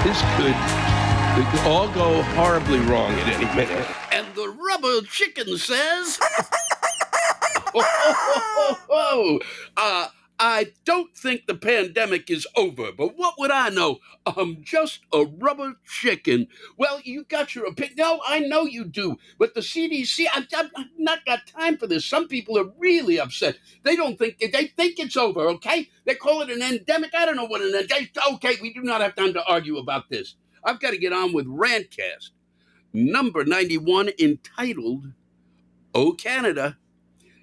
This could all go horribly wrong at any minute. And the rubber chicken says, oh. I don't think the pandemic is over, but what would I know? I'm just a rubber chicken. Well, you got your opinion. No, I know you do, but the CDC, I've not got time for this. Some people are really upset. They think it's over, okay? They call it an endemic. I don't know what an endemic. Okay, we do not have time to argue about this. I've got to get on with Rantcast, number 91, entitled, Oh, Canada.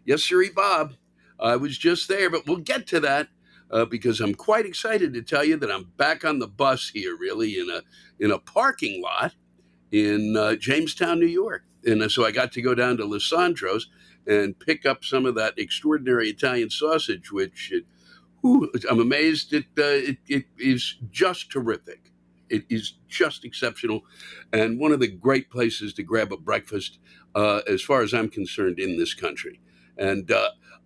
Yes, sirree, Bob. I was just there, but we'll get to that because I'm quite excited to tell you that I'm back on the bus here, really, in a parking lot in Jamestown, New York. And so I got to go down to Lissandro's and pick up some of that extraordinary Italian sausage, which I'm amazed it is just terrific. It is just exceptional, and one of the great places to grab a breakfast, as far as I'm concerned, in this country. And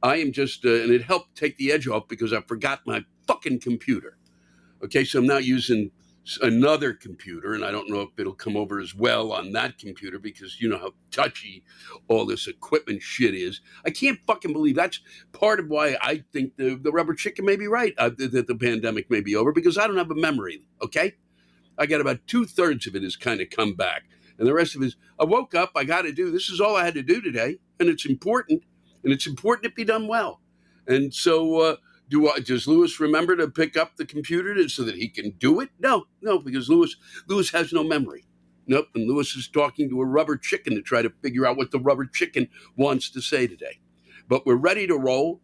I am just, and it helped take the edge off because I forgot my fucking computer. Okay, so I'm now using another computer, and I don't know if it'll come over as well on that computer because you know how touchy all this equipment shit is. I can't fucking believe that's part of why I think the rubber chicken may be right, that the pandemic may be over, because I don't have a memory, okay? I got about 2/3 of it has kind of come back. And the rest of it is, I woke up, I got to do, this is all I had to do today, and it's important. And it's important it be done well. And so does Lewis remember to pick up the computer so that he can do it? No, because Lewis has no memory. Nope, and Lewis is talking to a rubber chicken to try to figure out what the rubber chicken wants to say today. But we're ready to roll.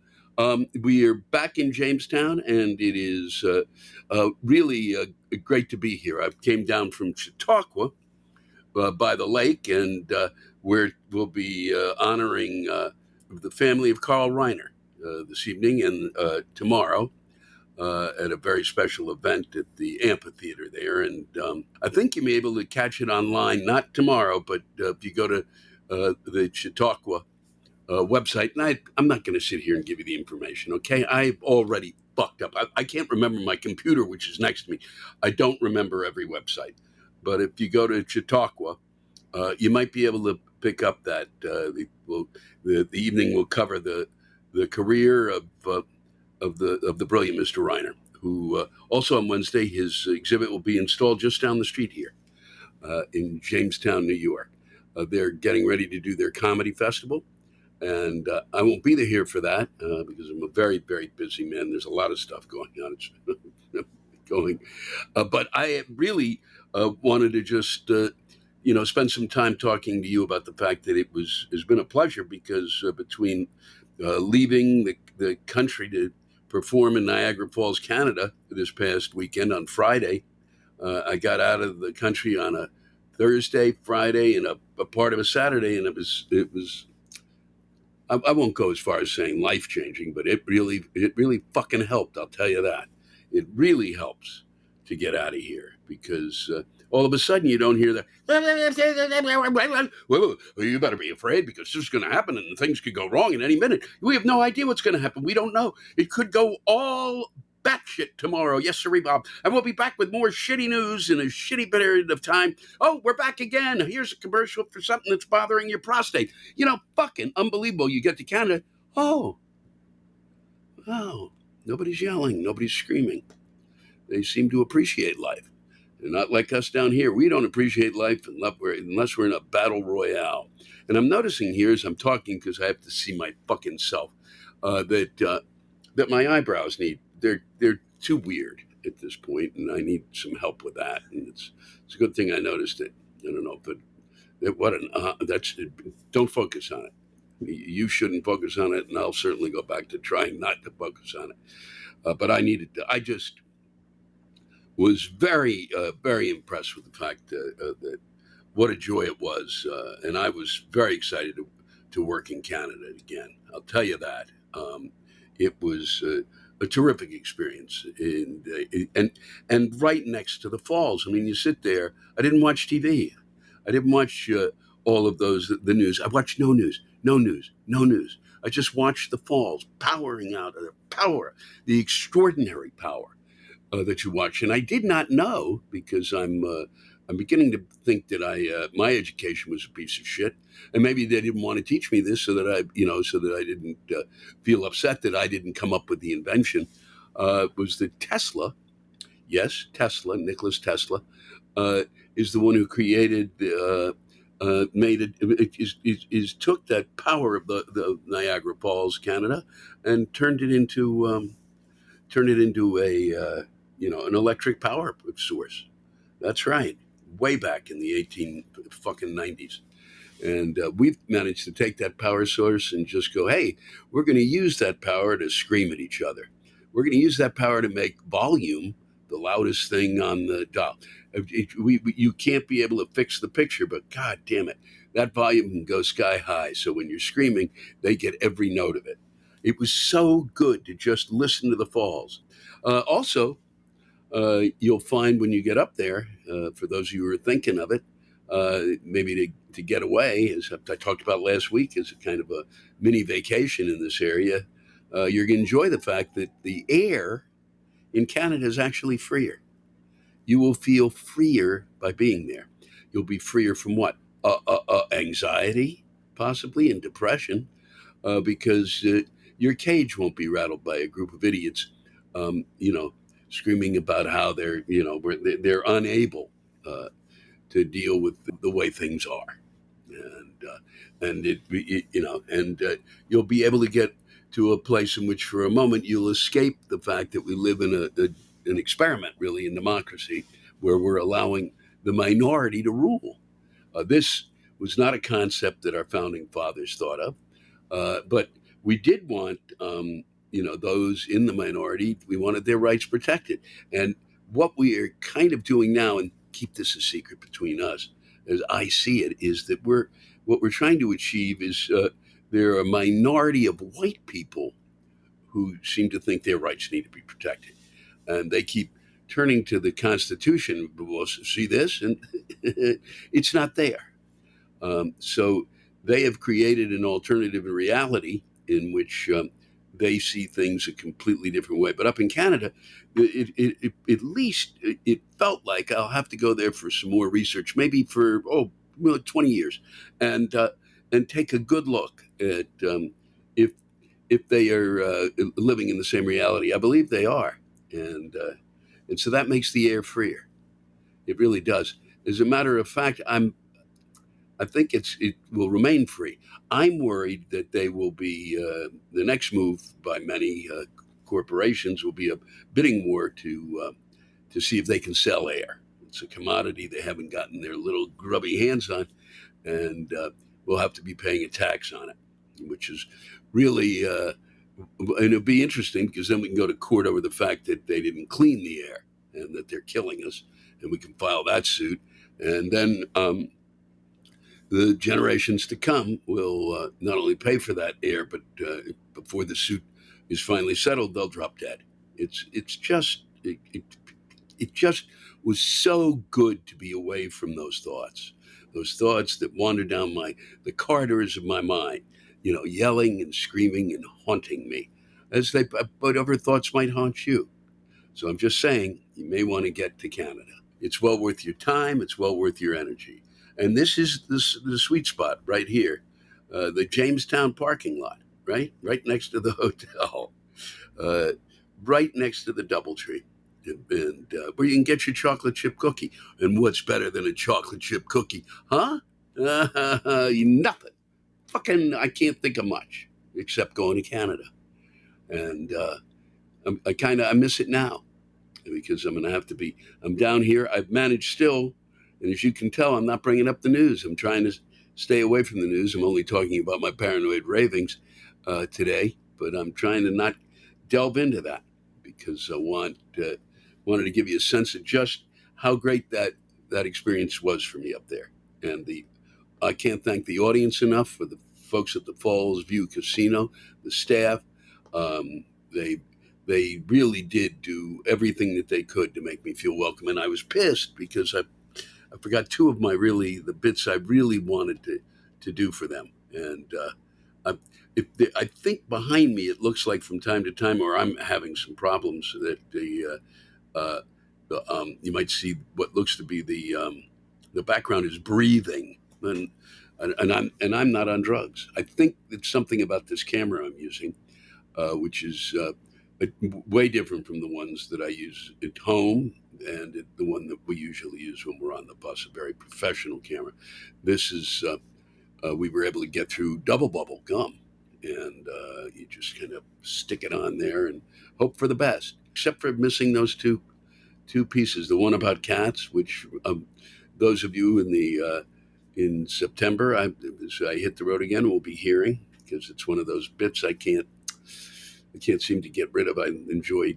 We are back in Jamestown, and it is really great to be here. I came down from Chautauqua by the lake, and we'll be honoring the family of Carl Reiner this evening and tomorrow at a very special event at the amphitheater there. And I think you may be able to catch it online, not tomorrow, but if you go to the Chautauqua website, and I'm not going to sit here and give you the information, okay? I've already fucked up. I can't remember my computer, which is next to me. I don't remember every website. But if you go to Chautauqua, you might be able to pick up that the evening will cover the career of the brilliant Mr. Reiner, who also on Wednesday his exhibit will be installed just down the street here in Jamestown, New York. They're getting ready to do their comedy festival, and I won't be there here for that because I'm a very, very busy man. There's a lot of stuff going on. But I really wanted to just spend some time talking to you about the fact that it's been a pleasure because between leaving the country to perform in Niagara Falls, Canada this past weekend on Friday, I got out of the country on a Thursday, Friday, and a part of a Saturday, and it was. I won't go as far as saying life-changing, but it really fucking helped. I'll tell you that. It really helps to get out of here because all of a sudden you don't hear that. Well, you better be afraid because this is going to happen and things could go wrong in any minute. We have no idea what's going to happen. We don't know. It could go all batshit tomorrow. Yes, sir, Bob. And we'll be back with more shitty news in a shitty period of time. Oh, we're back again. Here's a commercial for something that's bothering your prostate. Fucking unbelievable. You get to Canada. Oh, nobody's yelling. Nobody's screaming. They seem to appreciate life. They're not like us down here. We don't appreciate life unless we're in a battle royale. And I'm noticing here as I'm talking, because I have to see my fucking self, that my eyebrows they're too weird at this point, and I need some help with that. And it's a good thing I noticed it. I don't know, but don't focus on it. You shouldn't focus on it, and I'll certainly go back to trying not to focus on it. But I just was very, very impressed with the fact that what a joy it was. And I was very excited to work in Canada again. I'll tell you that. It was a terrific experience. And right next to the falls. I mean, you sit there. I didn't watch TV. I didn't watch all of the news. I watched no news. I just watched the falls powering out of the extraordinary power that you watch. And I did not know, because I'm beginning to think that my education was a piece of shit, and maybe they didn't want to teach me this so that I didn't feel upset that I didn't come up with the invention. Was that Tesla? Yes, Tesla, Nicholas Tesla, uh, is the one who created made it took that power of the Niagara Falls, Canada, and turned it into a an electric power source. That's right, way back in the 18 fucking 90s. And we've managed to take that power source and just go, hey, we're going to use that power to scream at each other. We're going to use that power to make volume the loudest thing on the dial. You can't be able to fix the picture, but God damn it, that volume can go sky high. So when you're screaming, they get every note of it. It was so good to just listen to the falls. Also, you'll find when you get up there, for those of you who are thinking of it, maybe to get away, as I talked about last week, as a kind of a mini vacation in this area, you're going to enjoy the fact that the air in Canada is actually freer. You will feel freer by being there. You'll be freer from what? Anxiety, possibly, and depression, because your cage won't be rattled by a group of idiots, um, you know, screaming about how they're unable to deal with the way things are, and you'll be able to get to a place in which, for a moment, you'll escape the fact that we live in an experiment, really, in democracy, where we're allowing the minority to rule. This was not a concept that our founding fathers thought of. But we did want, those in the minority, we wanted their rights protected. And what we are kind of doing now, and keep this a secret between us, as I see it, is that what we're trying to achieve is there are a minority of white people who seem to think their rights need to be protected. And they keep turning to the Constitution. Well, see this? And it's not there. So they have created an alternative reality in which they see things a completely different way. But up in Canada, at least it felt like I'll have to go there for some more research, maybe for 20 years, and take a good look at if they are living in the same reality. I believe they are, and so that makes the air freer. It really does. As a matter of fact, I think it will remain free. I'm worried that they will be the next move by many corporations will be a bidding war to see if they can sell air. It's a commodity they haven't gotten their little grubby hands on, and we'll have to be paying a tax on it, which is really and it'll be interesting because then we can go to court over the fact that they didn't clean the air and that they're killing us, and we can file that suit, and then. The generations to come will not only pay for that air, but before the suit is finally settled, they'll drop dead. It just was so good to be away from those thoughts that wander down the corridors of my mind, yelling and screaming and haunting me, as they whatever thoughts might haunt you. So I'm just saying, you may want to get to Canada. It's well worth your time. It's well worth your energy. And this is the sweet spot right here, the Jamestown parking lot, right next to the hotel, uh, right next to the DoubleTree, and where you can get your chocolate chip cookie. And what's better than a chocolate chip cookie, huh? Nothing. Fucking, I can't think of much except going to Canada, and I miss it now because I'm going to have to be. I'm down here. I've managed still, and as you can tell, I'm not bringing up the news. I'm trying to stay away from the news. I'm only talking about my paranoid ravings today, but I'm trying to not delve into that because I wanted to give you a sense of just how great that experience was for me up there. And I can't thank the audience enough for the folks at the Falls View Casino, the staff. They really did do everything that they could to make me feel welcome. And I was pissed because I forgot two of the bits I really wanted to do for them. And I think behind me, it looks like from time to time, or I'm having some problems that You might see what looks to be the background is breathing, and I'm not on drugs. I think it's something about this camera I'm using, which is way different from the ones that I use at home and the one that we usually use when we're on the bus, a very professional camera. This is we were able to get through double bubble gum, and you just kind of stick it on there and hope for the best. Except for missing those two pieces. The one about cats, which those of you in September, as I hit the road again, will be hearing, because it's one of those bits I can't seem to get rid of. I enjoy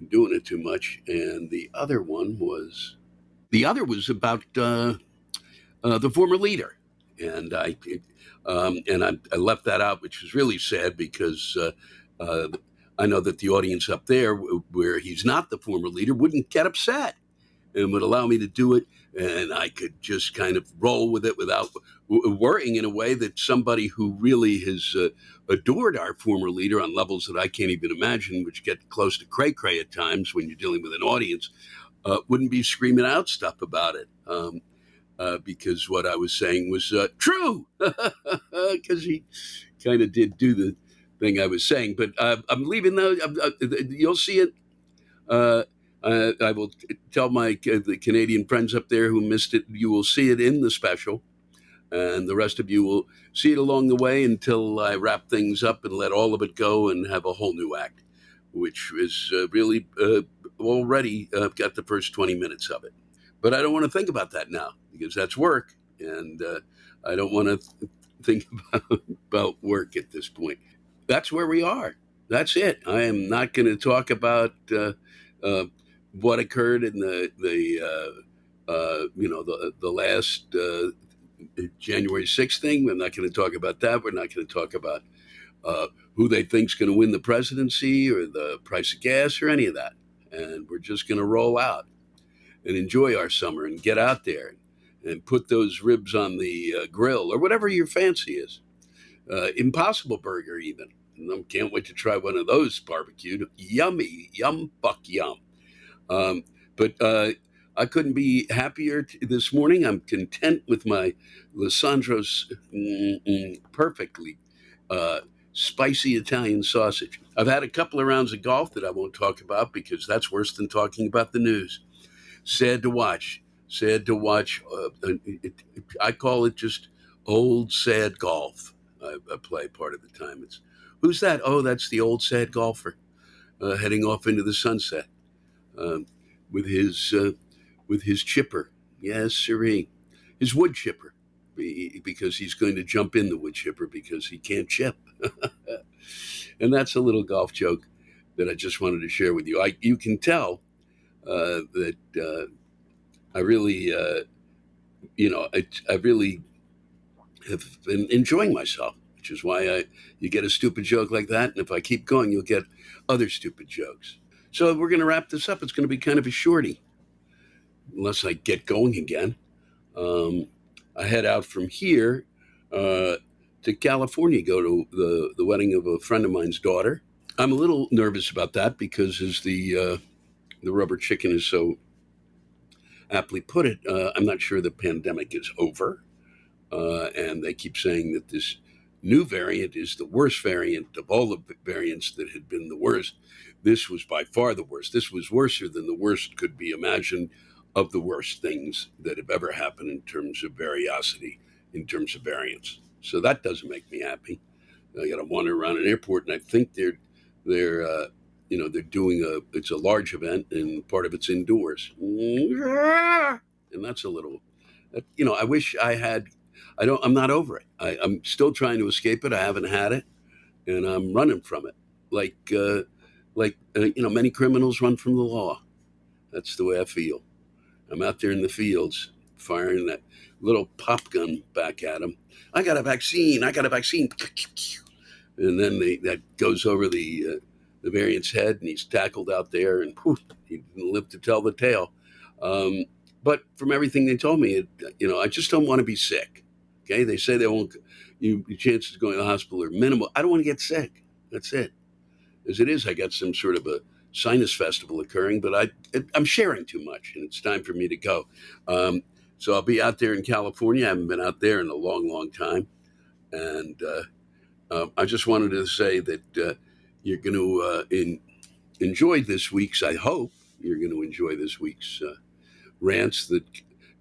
doing it too much. And the other was about the former leader, and I left that out, which was really sad because uh, I know that the audience up there, where he's not the former leader, wouldn't get upset and would allow me to do it, and I could just kind of roll with it without worrying, in a way that somebody who really has adored our former leader on levels that I can't even imagine, which get close to cray cray at times when you're dealing with an audience, wouldn't be screaming out stuff about it. Because what I was saying was true, because he kind of did do the thing I was saying. But I'm leaving those. You'll see it. Uh, I will tell the Canadian friends up there who missed it. You will see it in the special, and the rest of you will see it along the way until I wrap things up and let all of it go and have a whole new act, which is really already got the first 20 minutes of it. But I don't want to think about that now, because that's work, and I don't want to think about work at this point. That's where we are. That's it. I am not going to talk about what occurred in the last January 6th thing. I'm not going to talk about that. We're not going to talk about who they think's going to win the presidency or the price of gas or any of that. And we're just going to roll out and enjoy our summer and get out there and put those ribs on the grill or whatever your fancy is. Impossible Burger, even. And I can't wait to try one of those barbecued. Yummy, yum, fuck, yum. But I couldn't be happier this morning. I'm content with my Lissandro's perfectly spicy Italian sausage. I've had a couple of rounds of golf that I won't talk about, because that's worse than talking about the news. Sad to watch. Sad to watch. I call it just old sad golf. I play part of the time. It's who's that? Oh, that's the old sad golfer heading off into the sunset um, with his chipper. Yes, sirree. His wood chipper, because he's going to jump in the wood chipper because he can't chip. And that's a little golf joke that I just wanted to share with you. You can tell that I really, I really have been enjoying myself, which is why you get a stupid joke like that, and if I keep going, you'll get other stupid jokes. So we're going to wrap this up. It's going to be kind of a shorty, unless I get going again. I head out from here to California, go to the wedding of a friend of mine's daughter. I'm a little nervous about that because, as the rubber chicken is so aptly put it, I'm not sure the pandemic is over. And they keep saying that this new variant is the worst variant of all the variants that had been the worst. This was by far the worst. This was worser than the worst could be imagined of the worst things that have ever happened in terms of variosity, in terms of variants. So that doesn't make me happy. I got to wander around an airport, and I think they're doing it's a large event, and part of it's indoors, and that's a little, I wish I had. I'm not over it. I'm still trying to escape it. I haven't had it, and I'm running from it, like many criminals run from the law. That's the way I feel. I'm out there in the fields firing that little pop gun back at them. I got a vaccine. I got a vaccine. And then that goes over the variant's head, and he's tackled out there, and he didn't live to tell the tale. But from everything they told me, I just don't want to be sick. Okay, they say they won't. Your chances of going to the hospital are minimal. I don't want to get sick. That's it. As it is, I got some sort of a sinus festival occurring, but I'm sharing too much, and it's time for me to go. So I'll be out there in California. I haven't been out there in a long, long time. And I just wanted to say that you're going to enjoy this week's, I hope you're going to enjoy this week's rants that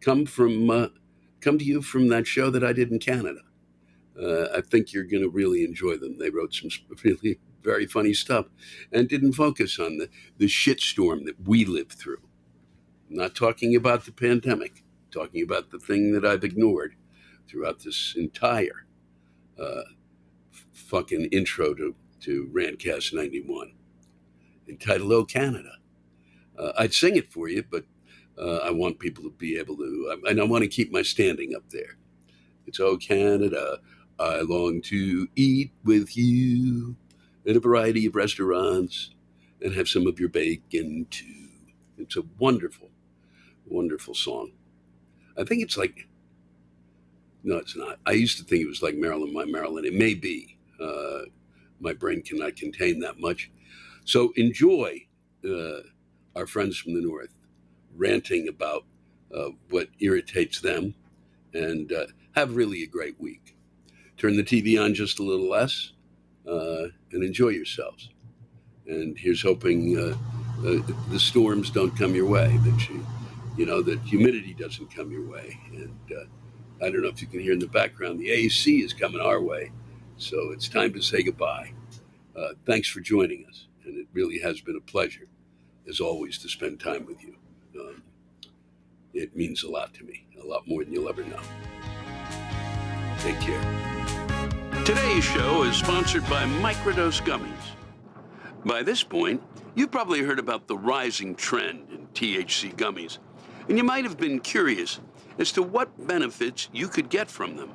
come to you from that show that I did in Canada. I think you're going to really enjoy them. They wrote some really very funny stuff and didn't focus on the shitstorm that we lived through. I'm not talking about the pandemic, talking about the thing that I've ignored throughout this entire fucking intro to Rantcast 91, entitled "Oh Canada." I'd sing it for you, but I want people to be able to, and I want to keep my standing up there. It's "Oh Canada, I long to eat with you in a variety of restaurants and have some of your bacon too." It's a wonderful, wonderful song. I think it's like, no, it's not. I used to think it was like Maryland, My Maryland. It may be. My brain cannot contain that much. So enjoy our friends from the North ranting about what irritates them, and have really a great week. Turn the TV on just a little less and enjoy yourselves. And here's hoping the storms don't come your way, that humidity doesn't come your way. And I don't know if you can hear in the background, the AC is coming our way. So it's time to say goodbye. Thanks for joining us. And it really has been a pleasure, as always, to spend time with you. It means a lot to me, a lot more than you'll ever know. Take care. Today's show is sponsored by Microdose Gummies. By this point, you've probably heard about the rising trend in THC gummies, and you might have been curious as to what benefits you could get from them.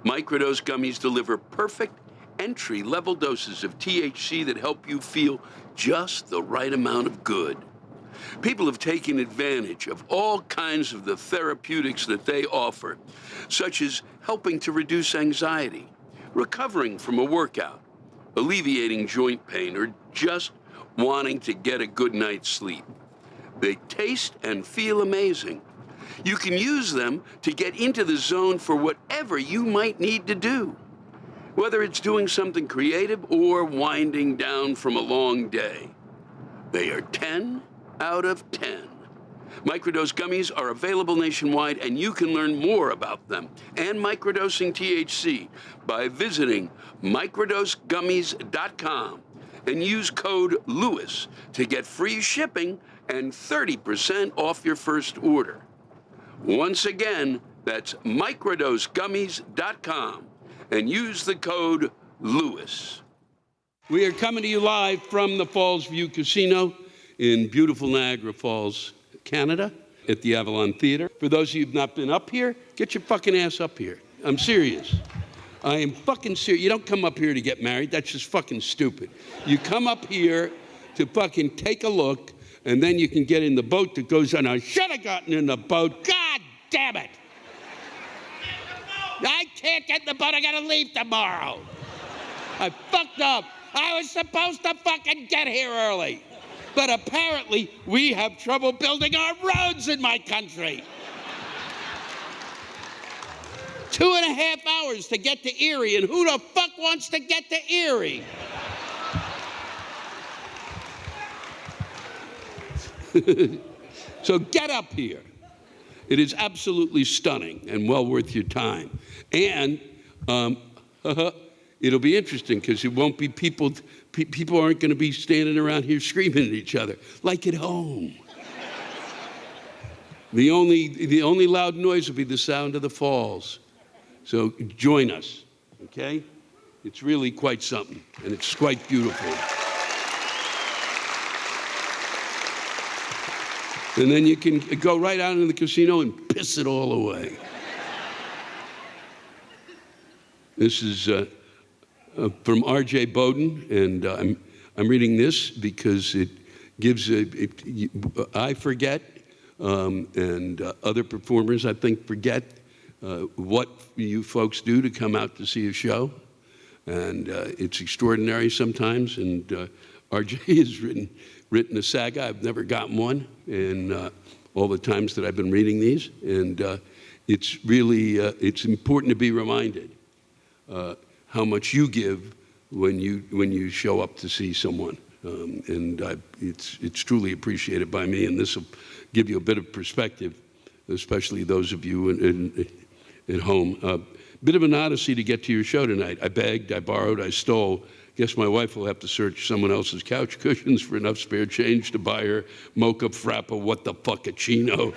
Microdose Gummies deliver perfect entry-level doses of THC that help you feel just the right amount of good. People have taken advantage of all kinds of the therapeutics that they offer, such as helping to reduce anxiety, recovering from a workout, alleviating joint pain, or just wanting to get a good night's sleep. They taste and feel amazing. You can use them to get into the zone for whatever you might need to do, whether it's doing something creative or winding down from a long day. They are 10 out of 10. Microdose gummies are available nationwide, and you can learn more about them and microdosing THC by visiting microdosegummies.com and use code LEWIS to get free shipping and 30% off your first order. Once again, that's microdosegummies.com and use the code LEWIS. We are coming to you live from the Falls View Casino in beautiful Niagara Falls, Canada, at the Avalon Theater. For those of you who've not been up here, get your fucking ass up here. I'm serious. I am fucking serious. You don't come up here to get married. That's just fucking stupid. You come up here to fucking take a look, and then you can get in the boat that goes on. I should have gotten in the boat. God damn it. I can't get in the boat. I gotta leave tomorrow. I fucked up. I was supposed to fucking get here early. But apparently, we have trouble building our roads in my country. 2.5 hours to get to Erie, and who the fuck wants to get to Erie? So get up here. It is absolutely stunning and well worth your time. And it'll be interesting because it won't be people aren't going to be standing around here screaming at each other like at home. The only loud noise will be the sound of the falls. So join us, okay? It's really quite something, and it's quite beautiful. And then you can go right out into the casino and piss it all away. This is from R.J. Bowden, and I'm reading this because it gives I forget, and other performers I think forget what you folks do to come out to see a show, and it's extraordinary sometimes. And RJ has written a saga. I've never gotten one, and all the times that I've been reading these, and it's really it's important to be reminded how much you give when you show up to see someone, it's truly appreciated by me, and this will give you a bit of perspective, especially those of you at home. Bit of an odyssey to get to your show tonight. I begged, I borrowed, I stole. Guess my wife will have to search someone else's couch cushions for enough spare change to buy her mocha frappa what the fuckachino.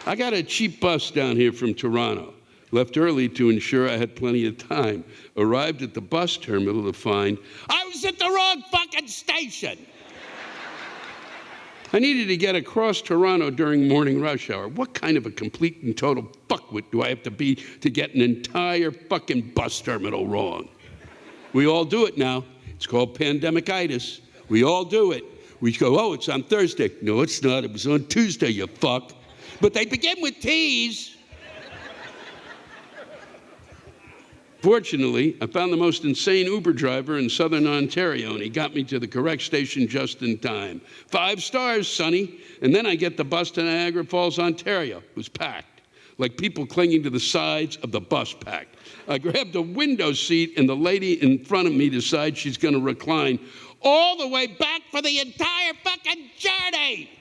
I got a cheap bus down here from Toronto. Left early to ensure I had plenty of time. Arrived at the bus terminal to find I was at the wrong fucking station. I needed to get across Toronto during morning rush hour. What kind of a complete and total fuckwit do I have to be to get an entire fucking bus terminal wrong? We all do it now. It's called pandemicitis. We all do it. We go, oh, it's on Thursday. No, it's not. It was on Tuesday, you fuck. But they begin with T's. Fortunately, I found the most insane Uber driver in southern Ontario, and he got me to the correct station just in time. 5 stars, Sonny. And then I get the bus to Niagara Falls, Ontario. It was packed, like people clinging to the sides of the bus packed. I grabbed a window seat, and the lady in front of me decides she's going to recline all the way back for the entire fucking journey.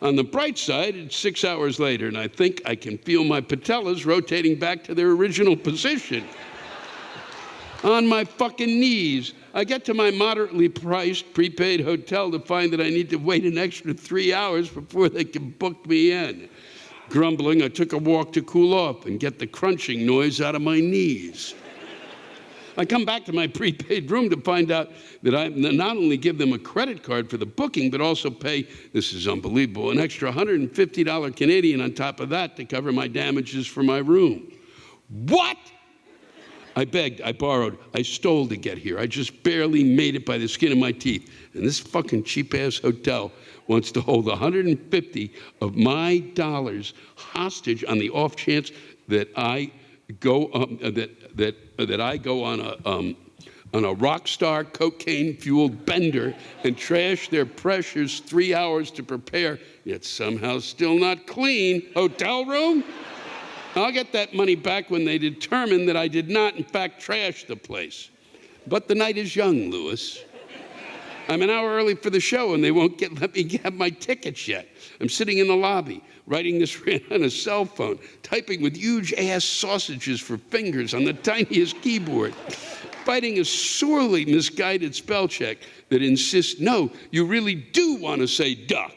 On the bright side, it's 6 hours later, and I think I can feel my patellas rotating back to their original position. On my fucking knees, I get to my moderately priced prepaid hotel to find that I need to wait an extra 3 hours before they can book me in. Grumbling, I took a walk to cool off and get the crunching noise out of my knees. I come back to my prepaid room to find out that I not only give them a credit card for the booking, but also pay, this is unbelievable, an extra $150 Canadian on top of that to cover my damages for my room. What? I begged, I borrowed, I stole to get here. I just barely made it by the skin of my teeth. And this fucking cheap-ass hotel wants to hold 150 of my dollars hostage on the off chance that I go I go on a rock star cocaine-fueled bender and trash their precious 3 hours to prepare, yet somehow still not clean, hotel room? I'll get that money back when they determine that I did not, in fact, trash the place. But the night is young, Louis. I'm an hour early for the show, and they won't let me have my tickets yet. I'm sitting in the lobby, writing this rant on a cell phone, typing with huge-ass sausages for fingers on the tiniest keyboard, fighting a sorely misguided spell check that insists, no, you really do want to say duck.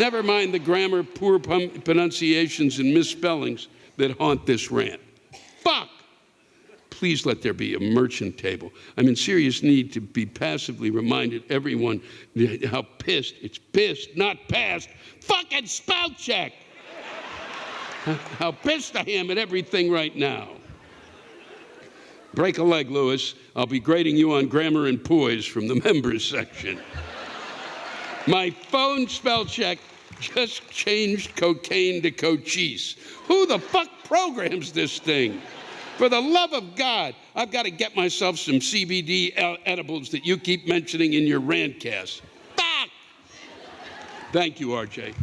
Never mind the grammar, poor pronunciations, and misspellings that haunt this rant. Fuck! Please let there be a merchant table. I'm in serious need to be passively reminded everyone how pissed, it's pissed, not past, fucking spell check! How pissed I am at everything right now. Break a leg, Louis. I'll be grading you on grammar and poise from the members section. My phone spell check just changed cocaine to cochise. Who the fuck programs this thing? For the love of God, I've got to get myself some CBD edibles that you keep mentioning in your Rantcast. Fuck! Thank you, RJ.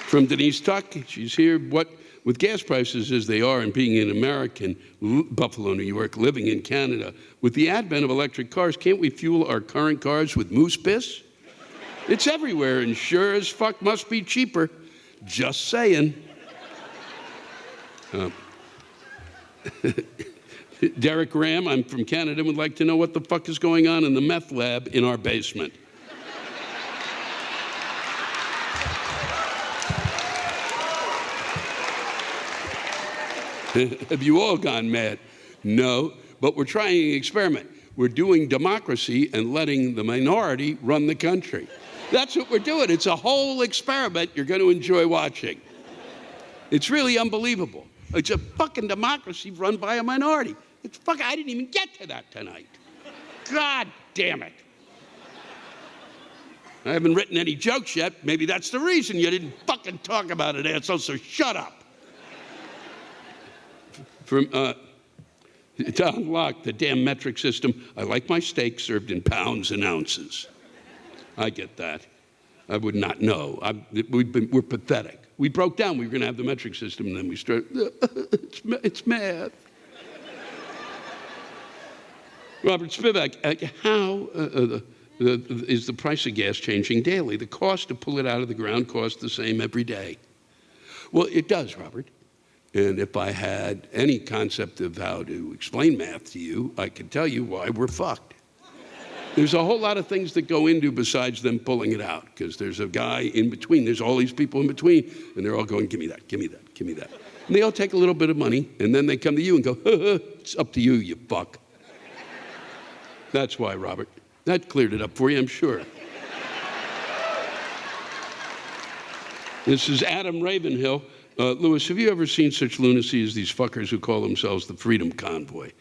From Denise Tuck, she's here. What, with gas prices as they are and being an American, Buffalo, New York, living in Canada, with the advent of electric cars, can't we fuel our current cars with moose piss? It's everywhere and sure as fuck must be cheaper. Just saying. Derek Ram, I'm from Canada, would like to know what the fuck is going on in the meth lab in our basement. Have you all gone mad? No, but we're trying an experiment. We're doing democracy and letting the minority run the country. That's what we're doing. It's a whole experiment you're going to enjoy watching. It's really unbelievable. It's a fucking democracy run by a minority. It's fucking, I didn't even get to that tonight. God damn it. I haven't written any jokes yet. Maybe that's the reason you didn't fucking fucking talk about it, asshole, so shut up. From, to unlock the damn metric system, I like my steak served in pounds and ounces. I get that. I would not know. We're pathetic. We broke down. We were going to have the metric system, and then we started, it's math. Robert Spivak, how is the price of gas changing daily? The cost to pull it out of the ground costs the same every day. Well, it does, Robert. And if I had any concept of how to explain math to you, I could tell you why we're fucked. There's a whole lot of things that go into besides them pulling it out, because there's a guy in between. There's all these people in between, and they're all going, give me that, give me that, give me that. And they all take a little bit of money, and then they come to you and go, it's up to you, you fuck. That's why, Robert. That cleared it up for you, I'm sure. This is Adam Ravenhill. Lewis, have you ever seen such lunacy as these fuckers who call themselves the Freedom Convoy?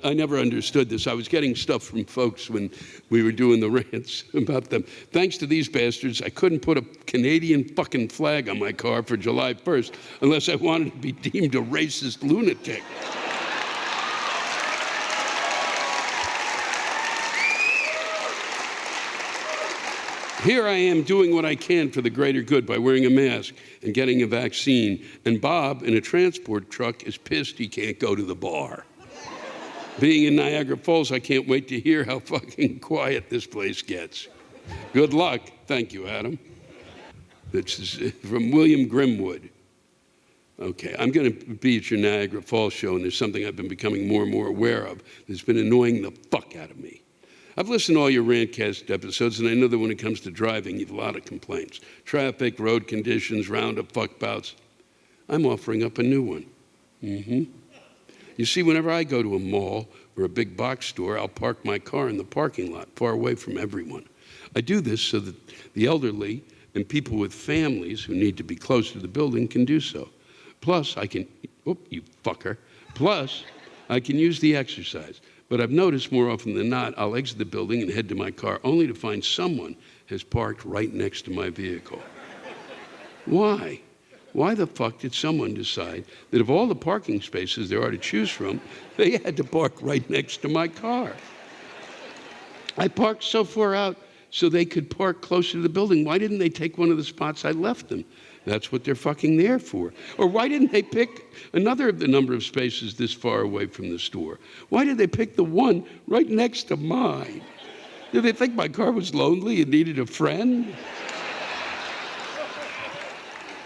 I never understood this. I was getting stuff from folks when we were doing the rants about them. Thanks to these bastards, I couldn't put a Canadian fucking flag on my car for July 1st unless I wanted to be deemed a racist lunatic. Here I am doing what I can for the greater good by wearing a mask and getting a vaccine, and Bob in a transport truck is pissed he can't go to the bar. Being in Niagara Falls, I can't wait to hear how fucking quiet this place gets. Good luck. Thank you, Adam. This is from William Grimwood. Okay, I'm going to be at your Niagara Falls show, and there's something I've been becoming more and more aware of that's been annoying the fuck out of me. I've listened to all your Rantcast episodes, and I know that when it comes to driving, you have a lot of complaints. Traffic, road conditions, roundup fuck bouts. I'm offering up a new one. You see, whenever I go to a mall or a big box store, I'll park my car in the parking lot, far away from everyone. I do this so that the elderly and people with families who need to be close to the building can do so. Plus, I can, you fucker. Plus, I can use the exercise. But I've noticed more often than not, I'll exit the building and head to my car only to find someone has parked right next to my vehicle. Why? Why the fuck did someone decide that of all the parking spaces there are to choose from, they had to park right next to my car? I parked so far out so they could park closer to the building. Why didn't they take one of the spots I left them? That's what they're fucking there for. Or why didn't they pick another of the number of spaces this far away from the store? Why did they pick the one right next to mine? Did they think my car was lonely and needed a friend?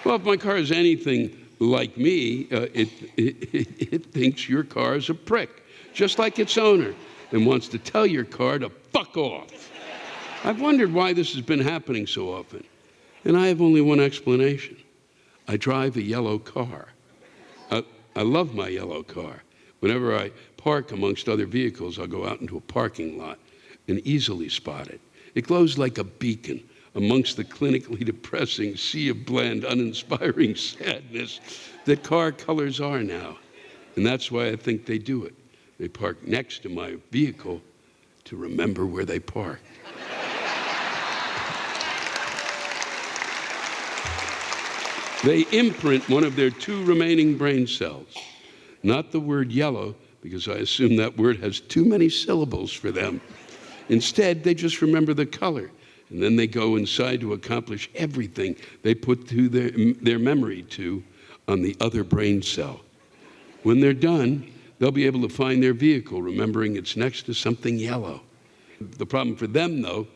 Well, if my car is anything like me, it thinks your car is a prick, just like its owner, and wants to tell your car to fuck off. I've wondered why this has been happening so often. And I have only one explanation. I drive a yellow car. I love my yellow car. Whenever I park amongst other vehicles, I'll go out into a parking lot and easily spot it. It glows like a beacon amongst the clinically depressing sea of bland, uninspiring sadness that car colors are now. And that's why I think they do it. They park next to my vehicle to remember where they parked. They imprint one of their 2 remaining brain cells. Not the word yellow, because I assume that word has too many syllables for them. Instead, they just remember the color, and then they go inside to accomplish everything they put to their memory to on the other brain cell. When they're done, they'll be able to find their vehicle, remembering it's next to something yellow. The problem for them, though,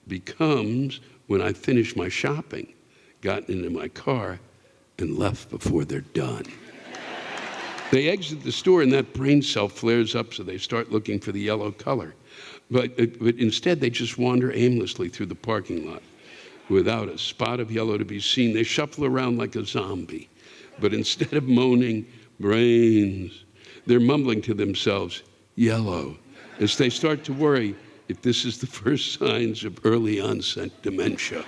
becomes when I finish my shopping, gotten into my car, and left before they're done. They exit the store and that brain cell flares up, so they start looking for the yellow color. But instead, they just wander aimlessly through the parking lot. Without a spot of yellow to be seen, they shuffle around like a zombie. But instead of moaning, brains, they're mumbling to themselves, yellow, as they start to worry if this is the first signs of early onset dementia.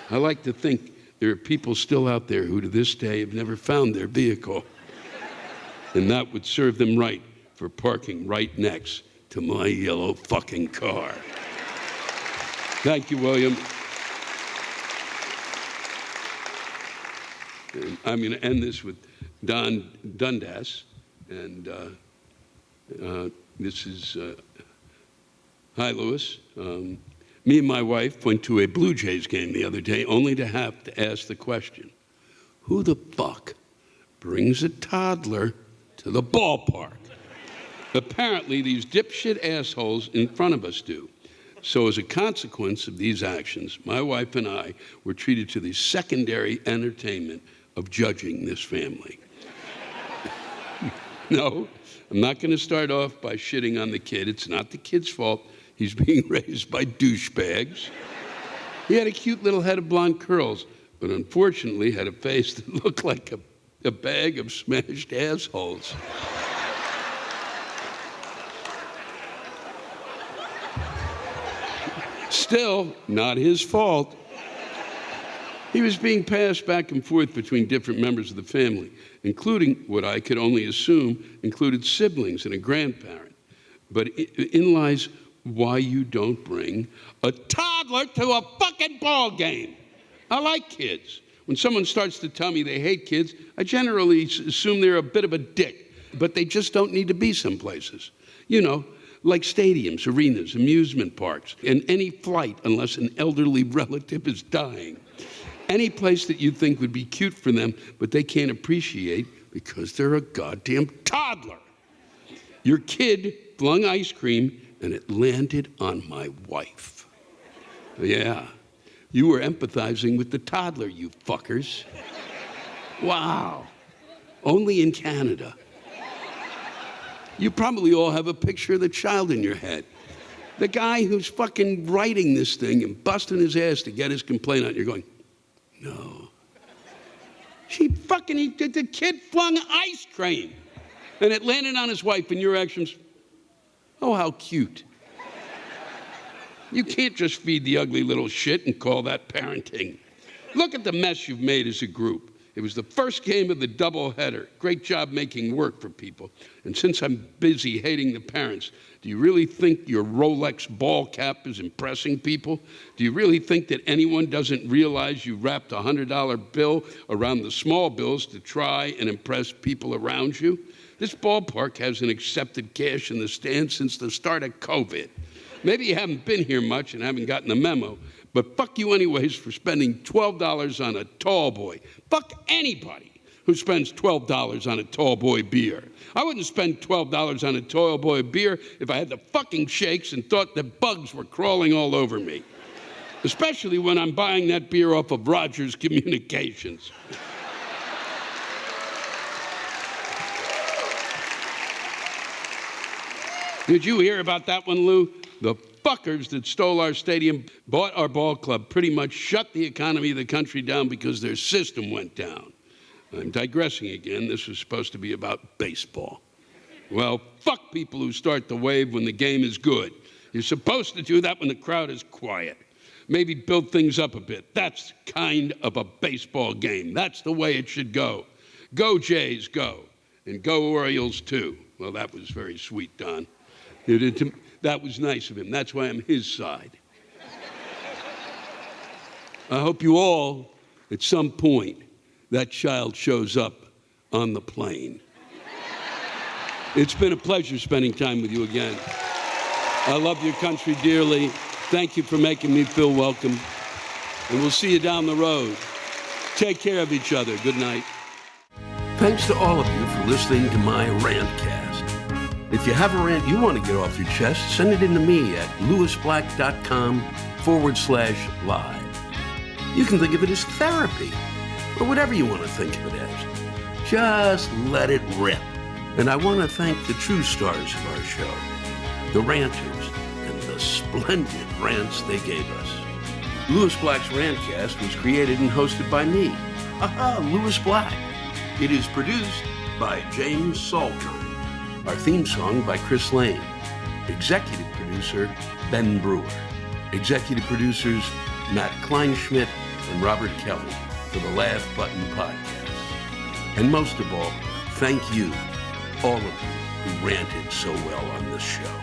I like to think there are people still out there who to this day have never found their vehicle. And that would serve them right for parking right next to my yellow fucking car. Thank you, William. And I'm going to end this with Don Dundas. And this is, hi, Louis. Me and my wife went to a Blue Jays game the other day only to have to ask the question, who the fuck brings a toddler to the ballpark? Apparently, these dipshit assholes in front of us do. So as a consequence of these actions, my wife and I were treated to the secondary entertainment of judging this family. No, I'm not going to start off by shitting on the kid. It's not the kid's fault. He's being raised by douchebags. He had a cute little head of blonde curls, but unfortunately had a face that looked like a bag of smashed assholes. Still, not his fault. He was being passed back and forth between different members of the family, including what I could only assume included siblings and a grandparent. But in lies why you don't bring a toddler to a fucking ball game. I like kids. When someone starts to tell me they hate kids, I generally assume they're a bit of a dick, but they just don't need to be some places. You know, like stadiums, arenas, amusement parks, and any flight unless an elderly relative is dying. Any place that you think would be cute for them, but they can't appreciate because they're a goddamn toddler. Your kid flung ice cream and it landed on my wife. Yeah, you were empathizing with the toddler, you fuckers. Wow, only in Canada. You probably all have a picture of the child in your head. The guy who's fucking writing this thing and busting his ass to get his complaint out. You're going, no. The kid flung ice cream and it landed on his wife and your actions, oh, how cute. You can't just feed the ugly little shit and call that parenting. Look at the mess you've made as a group. It was the first game of the doubleheader. Great job making work for people. And since I'm busy hating the parents, do you really think your Rolex ball cap is impressing people? Do you really think that anyone doesn't realize you wrapped a $100 bill around the small bills to try and impress people around you? This ballpark hasn't accepted cash in the stands since the start of COVID. Maybe you haven't been here much and haven't gotten the memo, but fuck you anyways for spending $12 on a tall boy. Fuck anybody who spends $12 on a tall boy beer. I wouldn't spend $12 on a tall boy beer if I had the fucking shakes and thought that bugs were crawling all over me. Especially when I'm buying that beer off of Rogers Communications. Did you hear about that one, Lou? The fuckers that stole our stadium, bought our ball club, pretty much shut the economy of the country down because their system went down. I'm digressing again. This was supposed to be about baseball. Well, fuck people who start the wave when the game is good. You're supposed to do that when the crowd is quiet. Maybe build things up a bit. That's kind of a baseball game. That's the way it should go. Go Jays, go. And go Orioles, too. Well, that was very sweet, Don. That was nice of him. That's why I'm his side. I hope you all, at some point, that child shows up on the plane. It's been a pleasure spending time with you again. I love your country dearly. Thank you for making me feel welcome. And we'll see you down the road. Take care of each other. Good night. Thanks to all of you for listening to my Rantcast. If you have a rant you want to get off your chest, send it in to me at lewisblack.com/live. You can think of it as therapy, or whatever you want to think of it as. Just let it rip. And I want to thank the true stars of our show, the ranters, and the splendid rants they gave us. Louis Black's Rantcast was created and hosted by me, Louis Black. It is produced by James Salton. Our theme song by Chris Lane. Executive producer, Ben Brewer. Executive producers, Matt Kleinschmidt and Robert Kelly for the Laugh Button Podcast. And most of all, thank you, all of you who ranted so well on this show.